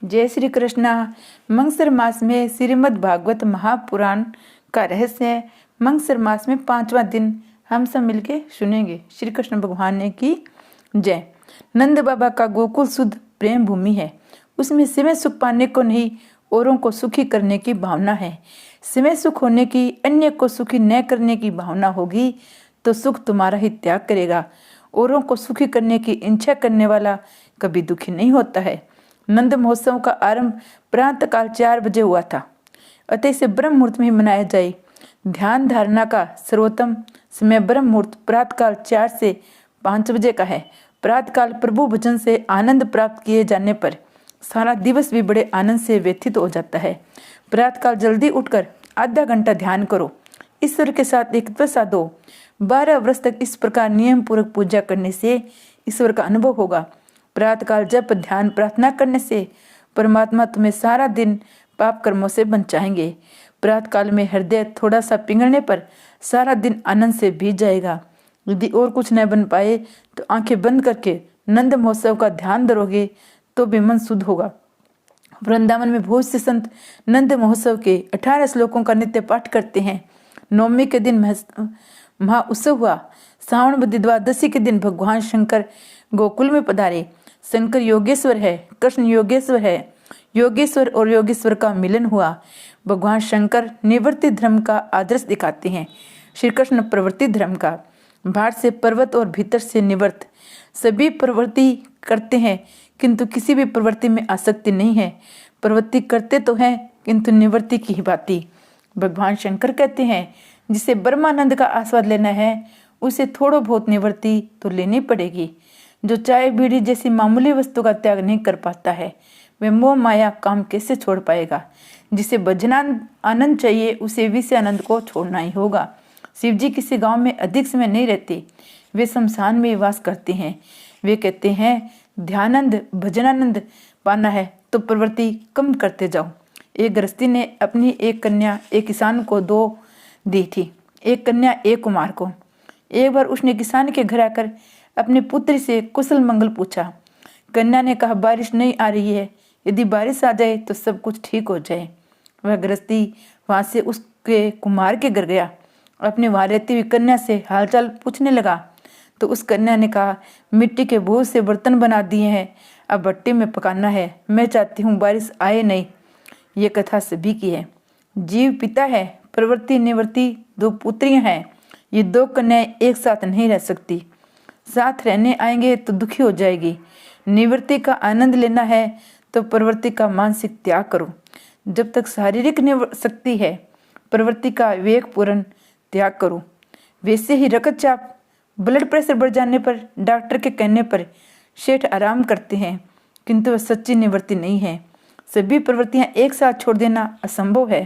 जय श्री कृष्णा। मंगसर मास में श्रीमद् भागवत महापुराण का रहस्य। मंगसर मास में 5वां दिन हम सब मिलके सुनेंगे। श्री कृष्ण भगवान ने की जय। नंद बाबा का गोकुल शुद्ध प्रेम भूमि है। उसमें समय सुख पाने को नहीं, औरों को सुखी करने की भावना है। समय सुख होने की, अन्य को सुखी न करने की भावना होगी तो सुख तुम्हारा ही त्याग करेगा। औरों को सुखी करने की इच्छा करने वाला कभी दुखी नहीं होता है। नंद महोत्सव का आरंभ प्रातः काल 4 बजे हुआ था। अतः इसे ब्रह्म मुहूर्त में मनाया जाए। ध्यान धारणा का सर्वोत्तम समय ब्रह्म मुहूर्त प्रातः काल 4 से 5 बजे का है। प्रातः काल प्रभु भजन से आनंद प्राप्त किए जाने पर सारा दिवस भी बड़े आनंद से व्यतीत हो जाता है। प्रातः काल जल्दी उठकर आधा घंटा ध्यान करो। ईश्वर के साथ एकत्व साधो। 12 वर्ष तक इस प्रकार नियम पूर्वक पूजा करने से ईश्वर का अनुभव होगा। प्रातः काल जप ध्यान प्रार्थना करने से परमात्मा तुम्हें सारा दिन पाप कर्मों से बचाएंगे। प्रातः काल में हृदय थोड़ा सा पिघलने पर सारा दिन आनंद से बीत जाएगा। यदि और कुछ न बन पाए तो आंखें बंद करके नंद महोत्सव का ध्यान धरोगे तो भी मन शुद्ध होगा। वृंदावन में बहुत से संत नंद महोत्सव के 18 श्लोकों का नित्य पाठ करते हैं। नवमी के दिन महा उत्सव हुआ। श्रावण बद्ध द्वादशी के दिन भगवान शंकर गोकुल में पधारे। शंकर योगेश्वर है, कृष्ण योगेश्वर है। योगेश्वर और योगेश्वर का मिलन हुआ। भगवान शंकर निवृत्ति धर्म का आदर्श दिखाते हैं, श्री कृष्ण प्रवृत्ति धर्म का। बाहर से पर्वत और भीतर से निवृत्त। सभी प्रवृत्ति करते हैं किंतु किसी भी प्रवृत्ति में आसक्ति नहीं है। प्रवृत्ति करते तो हैं किंतु निवृत्ति की ही बाती। भगवान शंकर कहते हैं जिसे ब्रह्मानंद का आस्वाद लेना है उसे थोड़ा बहुत निवृत्ति तो लेनी पड़ेगी। जो चाय बीड़ी जैसी मामूली वस्तु का त्याग नहीं कर पाता है वह मोह माया काम कैसे छोड़ पाएगा। जिसे भजना आनंद चाहिए उसे विषय आनंद को छोड़ना ही होगा। शिव जी किसी गांव में अधिक समय नहीं रहते, वे शमशान में वास करते हैं। वे कहते हैं ध्यानंद भजनानंद पाना है तो प्रवृत्ति कम करते जाओ। एक गृहस्थी ने अपनी एक कन्या एक किसान को 2 दी थी, एक कन्या एक कुमार को। एक बार उसने किसान के घर आकर अपनी पुत्री से कुशल मंगल पूछा। कन्या ने कहा बारिश नहीं आ रही है, यदि बारिश आ जाए तो सब कुछ ठीक हो जाए। वह गृहस्थी वहां से उसके कुमार के घर गया। अपने वहां रहती हुई कन्या से हालचाल पूछने लगा तो उस कन्या ने कहा मिट्टी के बहुत से बर्तन बना दिए हैं, अब भट्टी में पकाना है। मैं चाहती हूँ बारिश आए नहीं। ये कथा सभी की है। जीव पिता है, प्रवृत्ति निवृत्ति 2 पुत्रियां हैं। ये 2 कन्याएं एक साथ नहीं रह सकती। साथ रहने आएंगे तो दुखी हो जाएगी। निवृत्ति का आनंद लेना है तो प्रवृत्ति का मानसिक त्याग करो। जब तक शारीरिक शक्ति है प्रवृत्ति का विवेक पूर्ण त्याग करो। वैसे ही रक्तचाप ब्लड प्रेशर बढ़ जाने पर डॉक्टर के कहने पर सेठ आराम करते हैं किंतु वह सच्ची निवृत्ति नहीं है। सभी प्रवृत्तियां एक साथ छोड़ देना असंभव है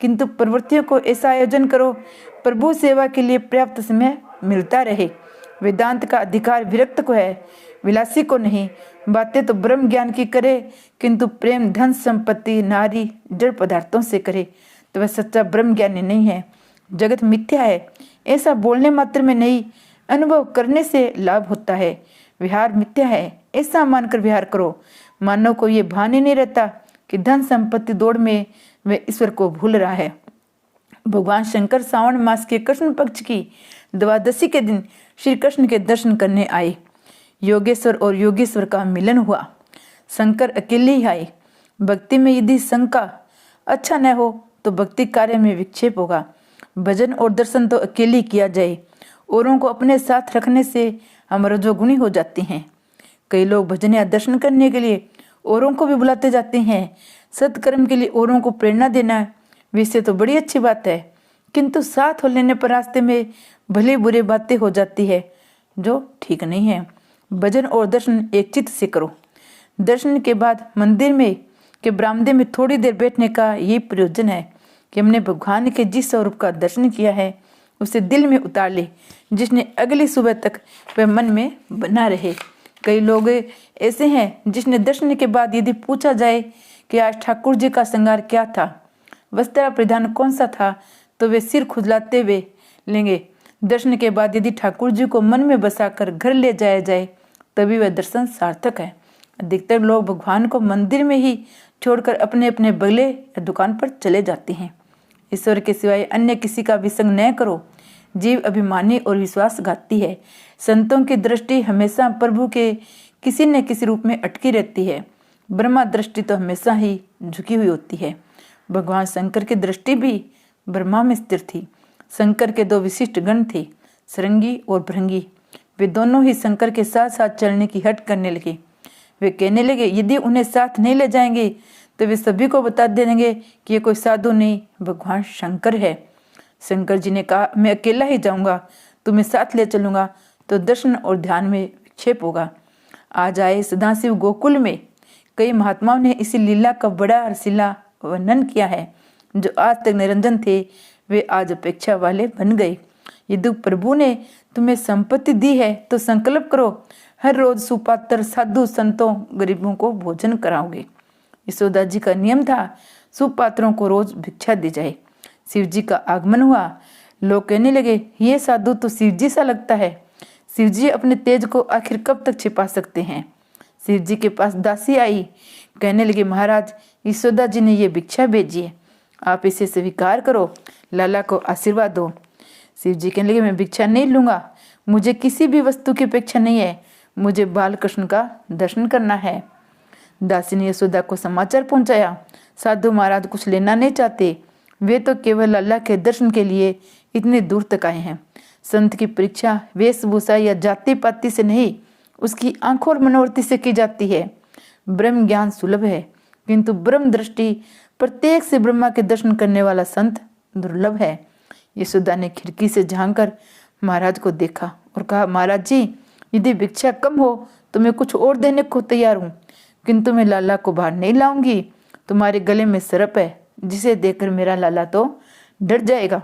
किंतु प्रवृत्तियों को ऐसा आयोजन करो प्रभु सेवा के लिए पर्याप्त समय मिलता रहे। वेदांत का अधिकार विरक्त को है, विलासी को नहीं। बातें तो ब्रह्म ज्ञान की करे किंतु प्रेम धन संपत्ति नारी जड़ पदार्थों से करे तो वह सच्चा ब्रह्म ज्ञानी नहीं है। जगत मिथ्या है ऐसा बोलने मात्र में नहीं, अनुभव करने से लाभ होता है। विहार मिथ्या है ऐसा मानकर विहार करो। मानव को ये भान ही नहीं रहता कि धन संपत्ति दौड़ में वह ईश्वर को भूल रहा है। भगवान शंकर श्रावण मास के कृष्ण पक्ष की द्वादशी के दिन श्री कृष्ण के दर्शन करने आए। योगेश्वर और योगेश्वर का मिलन हुआ। शंकर अकेले ही आए। भक्ति में यदि शंका अच्छा न हो तो भक्ति कार्य में विक्षेप होगा। भजन और दर्शन तो अकेले किया जाए। औरों को अपने साथ रखने से हम रजोगुणी हो जाते हैं। कई लोग भजन या दर्शन करने के लिए औरों को भी बुलाते जाते हैं। सत्कर्म के लिए औरों को प्रेरणा देना वैसे तो बड़ी अच्छी बात है किंतु साथ हो लेने पर रास्ते में भले बुरे बातें हो जाती है जो ठीक नहीं है। भजन और दर्शन एक चित्त से करो। दर्शन के बाद मंदिर में के बरामदे में थोड़ी देर बैठने का यही प्रयोजन है कि हमने भगवान के जिस स्वरूप का दर्शन किया है उसे दिल में उतार ले, जिसने अगली सुबह तक वह मन में बना रहे। कई लोग ऐसे हैं जिसने दर्शन के बाद यदि पूछा जाए कि आज ठाकुर जी का श्रृंगार क्या था, वस्त्र परिधान कौन सा था, तो वे सिर खुजलाते हुए लेंगे। दर्शन के बाद यदि ठाकुर जी को मन में बसाकर घर ले जाया जाए तभी वह दर्शन सार्थक है। अधिकतर लोग भगवान को मंदिर में ही छोड़कर अपने अपने बगले या दुकान पर चले जाते हैं। ईश्वर के सिवाय अन्य किसी का भी संग न करो। जीव अभिमानी और विश्वासघाती है। संतों की दृष्टि हमेशा प्रभु के किसी न किसी रूप में अटकी रहती है। ब्रह्मा दृष्टि तो हमेशा ही झुकी हुई होती है। भगवान शंकर की दृष्टि भी ब्रह्मा में स्थिर थी। शंकर के दो विशिष्ट गण थे, सरंगी और भृंगी। वे दोनों ही शंकर के साथ साथ चलने की हट करने लगे। वे कहने लगे, यदि उन्हें साथ नहीं ले जाएंगे तो वे सभी को बता देंगे कि ये कोई साधु नहीं, भगवान शंकर है। शंकर जी ने कहा, मैं अकेला ही जाऊंगा, तुम्हें साथ ले चलूंगा तो दर्शन और ध्यान में विक्षेप होगा। आज आए सदाशिव गोकुल में कई महात्माओं ने इसी लीला का बड़ा रसीला वर्णन किया है। जो आज तक निरंजन थे वे आज अपेक्षा वाले बन गए। यदि प्रभु ने तुम्हें संपत्ति दी है तो संकल्प करो, हर रोज सुपात्र साधु संतों गरीबों को भोजन कराओगे। यशोदा जी का नियम था सुपात्रों को रोज भिक्षा दी जाए। शिव जी का आगमन हुआ। लोग कहने लगे, ये साधु तो शिव जी सा लगता है। शिव जी अपने तेज को आखिर कब तक छिपा सकते हैं। शिव जी के पास दासी आई, कहने लगी, महाराज यशोदा जी ने ये भिक्षा भेजी है, आप इसे स्वीकार करो, लाला को आशीर्वाद दो। शिव जी कहने लगे, मैं भिक्षा नहीं लूंगा, मुझे किसी भी वस्तु की अपेक्षा नहीं है, मुझे बालकृष्ण का दर्शन करना है। दासी ने यशोदा को समाचार पहुंचाया, साधु महाराज कुछ लेना नहीं चाहते, वे तो केवल लाला के दर्शन के लिए इतने दूर तक आए हैं। संत की परीक्षा वेशभूषा या जाति पाति से नहीं, उसकी आंखों और मनोवृत्ति से की जाती है। ब्रह्म ज्ञान सुलभ है, किंतु ब्रह्म दृष्टि प्रत्येक से ब्रह्मा के दर्शन करने वाला संत दुर्लभ है। यशोदा ने खिड़की से झांककर महाराज को देखा और कहा, महाराज जी, यदि भिक्षा कम हो तो मैं कुछ और देने को तैयार हूँ, किंतु मैं लाला को बाहर नहीं लाऊंगी। तुम्हारे गले में सर्प है, जिसे देखकर मेरा लाला तो डर जाएगा।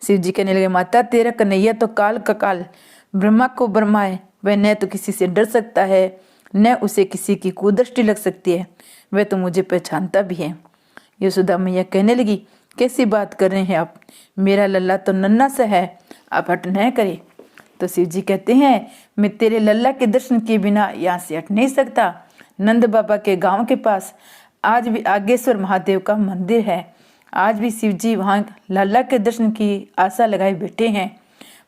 शिव जी कहने लगे, माता तेरा कन्हैया तो काल का काल, ब्रह्मा को ब्रह्मा है, वह न तो किसी से डर सकता है न उसे किसी की कुदृष्टि लग सकती है, वह तो मुझे पहचानता भी है। यशोदा मैया कहने लगी, कैसी बात कर रहे हैं आप, मेरा लल्ला तो नन्हा सा है, आप हट न करे। तो शिव जी कहते हैं, मैं तेरे लल्ला के दर्शन किए बिना यहाँ से हट नहीं सकता। नंद बाबा के गांव के पास आज भी आगेश्वर महादेव का मंदिर है। आज भी शिव जी वहाँ लाला के दर्शन की आशा लगाए बैठे हैं।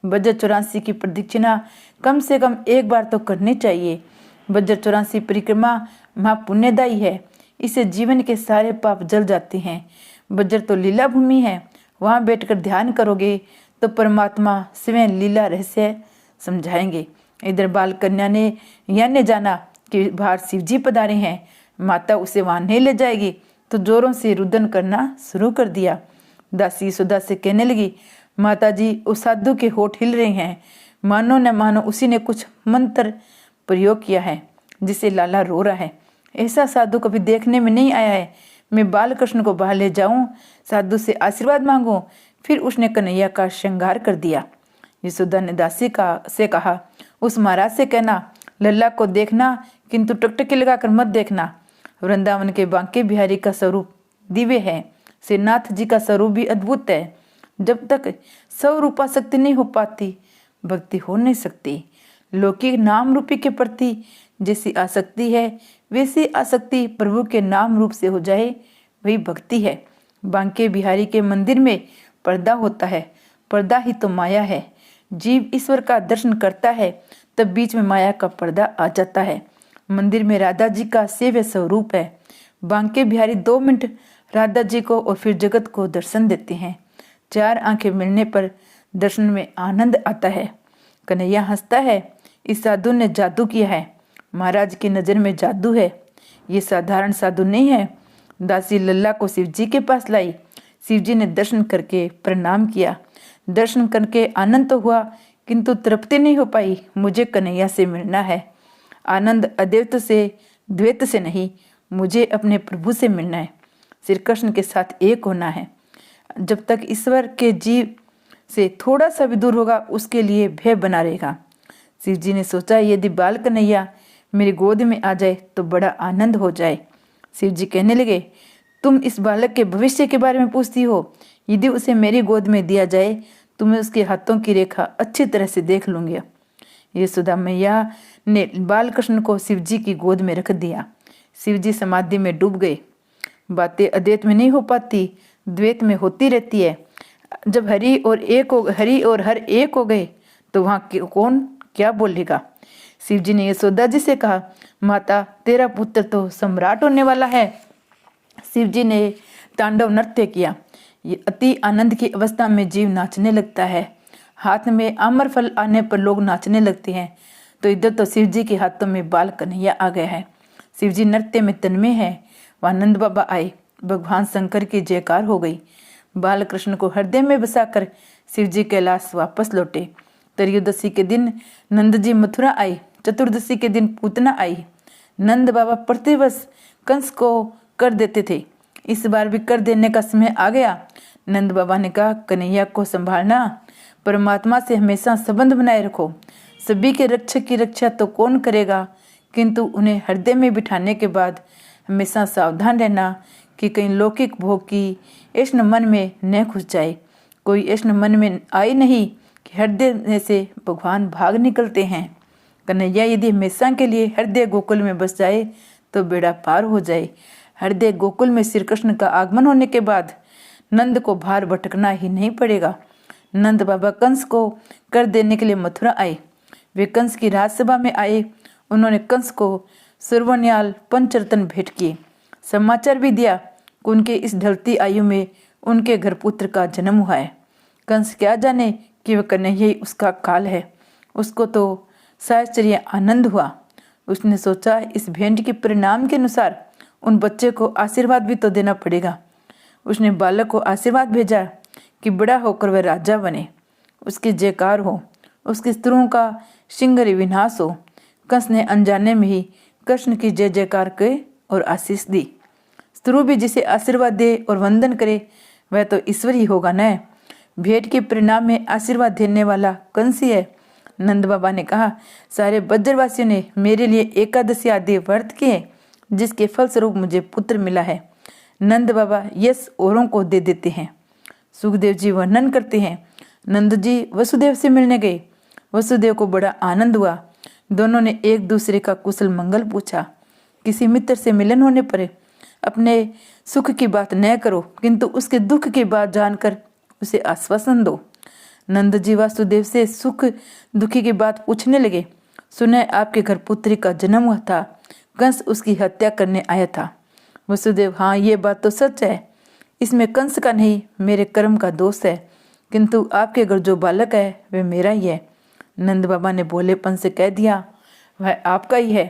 बज्र 84 की प्रदक्षिणा कम से कम एक बार तो करनी चाहिए। बज्र 84 परिक्रमा महापुण्यदायी है, इससे जीवन के सारे पाप जल जाते हैं। बज्र तो लीला भूमि है, वहाँ बैठकर ध्यान करोगे तो परमात्मा स्वयं लीला रहस्य समझाएंगे। इधर बाल कन्या ने यह नहीं जाना कि बाहर शिव जी पधारे हैं, माता उसे वहां नहीं ले जाएगी, तो जोरों से रुदन करना शुरू कर दिया। दासी यशोदा से कहने लगी, माता जी उस साधु के होठ हिल रहे हैं, मानो न मानो उसी ने कुछ मंत्र प्रयोग किया है जिसे लाला रो रहा है। ऐसा साधु कभी देखने में नहीं आया है। मैं बालकृष्ण को बाहर ले जाऊं, साधु से आशीर्वाद मांगूं। फिर उसने कन्हैया का श्रृंगार कर दिया। यशोदा ने दासी से कहा, उस महाराज से कहना लल्ला को देखना, किंतु टकटकी लगाकर मत देखना। वृंदावन के बांके बिहारी का स्वरूप दिव्य है, श्रीनाथ जी का स्वरूप भी अद्भुत है। जब तक स्वरूपा शक्ति नहीं हो पाती, भक्ति हो नहीं सकती। लौकिक नाम रूपी के प्रति जैसी आसक्ति है, वैसी आसक्ति प्रभु के नाम रूप से हो जाए, वही भक्ति है। बांके बिहारी के मंदिर में पर्दा होता है, पर्दा ही तो माया है। जीव ईश्वर का दर्शन करता है, तब बीच में माया का पर्दा आ जाता है। मंदिर में राधा जी का सेव्य स्वरूप है। बांके बिहारी 2 मिनट राधा जी को और फिर जगत को दर्शन देते हैं। 4 आंखें मिलने पर दर्शन में आनंद आता है। कन्हैया हंसता है, इस साधु ने जादू किया है। महाराज की नज़र में जादू है, ये साधारण साधु नहीं है। दासी लल्ला को शिव जी के पास लाई। शिव जी ने दर्शन करके प्रणाम किया। दर्शन करके आनंद तो हुआ, किंतु तृप्ति नहीं हो पाई। मुझे कन्हैया से मिलना है। आनंद अद्वैत से, द्वैत से नहीं, मुझे अपने प्रभु से मिलना है। श्री कृष्ण के साथ एक होना है। जब तक ईश्वर के जीव से थोड़ा सा भी दूर होगा, उसके लिए भय बना रहेगा। शिव जी ने सोचा, यदि बाल कन्हैया मेरी गोद में आ जाए तो बड़ा आनंद हो जाए। शिव जी कहने लगे, तुम इस बालक के भविष्य के बारे में पूछती हो। यदि उसे मेरी गोद में दिया जाए तो मैं उसके हाथों की रेखा अच्छी तरह से देख लूंगी। यशोदा मैया ने बाल कृष्ण को शिव जी की गोद में रख दिया। शिव जी समाधि में डूब गए। बातें अद्वैत में नहीं हो पाती, द्वैत में होती रहती है। जब हरि और हर एक हो गए तो वहाँ कौन क्या बोलेगा। शिव जी ने यशोदा जी से कहा, माता तेरा पुत्र तो सम्राट होने वाला है। शिव जी ने तांडव नृत्य किया। ये अति आनंद की अवस्था में जीव नाचने लगता है। हाथ में आम्र फल आने पर लोग नाचने लगते हैं, तो इधर तो शिव जी के हाथों में बाल कन्हैया आ गया है। शिव जी नृत्य में तन्मय है। वह नंद बाबा आए, भगवान शंकर की जयकार हो गई। बाल कृष्ण को हृदय में बसाकर शिव जी कैलाश वापस लौटे। त्रयोदशी के दिन नंद जी मथुरा आए। चतुर्दशी के दिन पूतना आई। नंद बाबा प्रतिवर्ष कंस को कर देते थे, इस बार भी कर देने का समय आ गया। नंद बाबा ने कहा, कन्हैया को संभालना, परमात्मा से हमेशा संबंध बनाए रखो। सभी के रक्षक की रक्षा तो कौन करेगा, किंतु उन्हें हृदय में बिठाने के बाद हमेशा सावधान रहना कि कहीं लौकिक भोग की ऐष्ण मन में न घुस जाए। कोई ऐष्ण मन में आए नहीं कि हृदय से भगवान भाग निकलते हैं। कन्हैया यदि हमेशा के लिए हृदय गोकुल में बस जाए तो बेड़ा पार हो जाए। हृदय गोकुल में श्री कृष्ण का आगमन होने के बाद नंद को बाहर भटकना ही नहीं पड़ेगा। नंद बाबा कंस को कर देने के लिए मथुरा आए। वे कंस की राजसभा में आए। उन्होंने कंस को सर्वन्याल पंचरत्न भेंट किए। समाचार भी दिया कि उनके इस ढलती आयु में उनके घर पुत्र का जन्म हुआ है। कंस क्या जाने कि वह कन्हैया ही उसका काल है। उसको तो साश्चर्य आनंद हुआ। उसने सोचा, इस भेंट के परिणाम के अनुसार उन बच्चे को आशीर्वाद भी तो देना पड़ेगा। उसने बालक को आशीर्वाद भेजा कि बड़ा होकर वह राजा बने, उसकी जयकार हो, उसके शत्रुओं का शीघ्र विनाश हो। कंस ने अनजाने में ही कृष्ण की जय जयकार करे और आशीष दी। शत्रु भी जिसे आशीर्वाद दे और वंदन करे वह तो ईश्वर ही होगा न। भेंट के परिणाम में आशीर्वाद देने वाला कंस ही है। नंद बाबा ने कहा, सारे बज्रवासियों ने मेरे लिए एकादशी आदि व्रत किए, जिसके फलस्वरूप मुझे पुत्र मिला है। नंद बाबा यश औरों को दे देते हैं। सुखदेव जी वर्णन करते हैं, नंद जी वसुदेव से मिलने गए। वसुदेव को बड़ा आनंद हुआ। दोनों ने एक दूसरे का कुशल मंगल पूछा। किसी मित्र से मिलन होने पर अपने सुख की बात न करो, किंतु उसके दुख की बात जानकर उसे आश्वासन दो। नंद जी वासुदेव से सुख दुखी की बात पूछने लगे। सुने आपके घर पुत्री का जन्म हुआ था, कंस उसकी हत्या करने आया था। वसुदेव, हाँ ये बात तो सच है, इसमें कंस का नहीं मेरे कर्म का दोष है, किंतु आपके घर जो बालक है वह मेरा ही है। नंद बाबा ने भोलेपन से कह दिया, वह आपका ही है।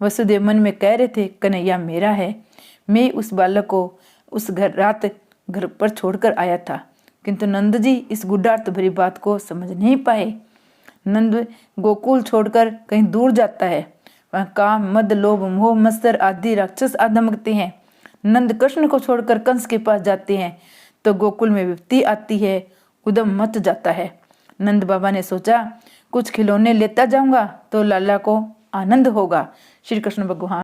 वसुदेव मन में कह रहे थे, कन्हैया मेरा है। मैं उस बालक को उस रात घर पर छोड़कर आया था, किंतु नंद जी इस गुड्डार्थ भरी बात को समझ नहीं पाए। नंद गोकुल छोड़कर कहीं दूर जाता है। वह काम, मद, लोभ, मोह, मत्सर आदि राक्षस आदमकते हैं। नंद कृष्ण को छोड़कर कंस के पास जाते हैं तो गोकुल में विपत्ति आती है, उदम मच जाता है। नंद बाबा ने सोचा, कुछ खिलौने लेता जाऊंगा तो लाला को आनंद होगा। श्री कृष्ण भगवान